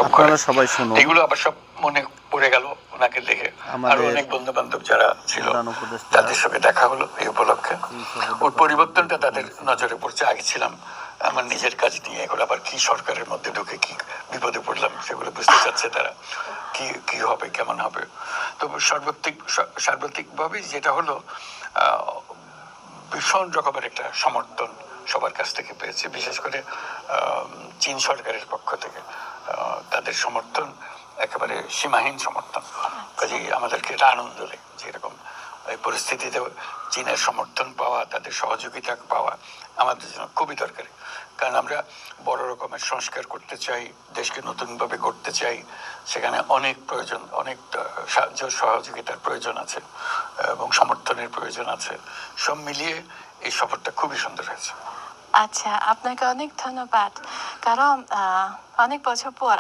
আপনারা সবাই শুনুন। এগুলো আবার সব মনে পড়ে গেল ওনাকে দেখে। আরো অনেক বন্ধু বান্ধব যারা ছিল তাদের সঙ্গে দেখা হলো এই উপলক্ষে। ওর পরিবর্তনটা তাদের নজরে পড়ছে। আগে ছিলাম আমার নিজের কাজ নিয়ে, এগুলো আবার কি সরকারের মধ্যে ঢুকে কি বিপদে পড়লাম সেগুলো বুঝতে চাচ্ছে তারা, কি কি হবে কেমন হবে। তো সার্বত্রিকভাবে যেটা হলো ভীষণ রকমের একটা সমর্থন সবার কাছ থেকে পেয়েছে, বিশেষ করে চীন সরকারের পক্ষ থেকে তাদের সমর্থন একেবারে সীমাহীন সমর্থন। কাজেই আমাদেরকে এটা আনন্দ লাগে যে এরকম এই পরিস্থিতিতে চীনের সমর্থন পাওয়া, তাদের সহযোগিতা পাওয়া আমাদের জন্য খুবই দরকারি। কারণ আমরা বড় রকমের সংস্কার করতে চাই, দেশকে নতুনভাবে গড়তে চাই, সেখানে অনেক প্রয়োজন, অনেক সাহায্য সহযোগিতার প্রয়োজন আছে এবং সমর্থনের প্রয়োজন আছে। সব মিলিয়ে এই সফরটা খুবই সুন্দর হয়েছে। আচ্ছা, আপনাকে অনেক ধন্যবাদ। কারণ অনেক বছর পর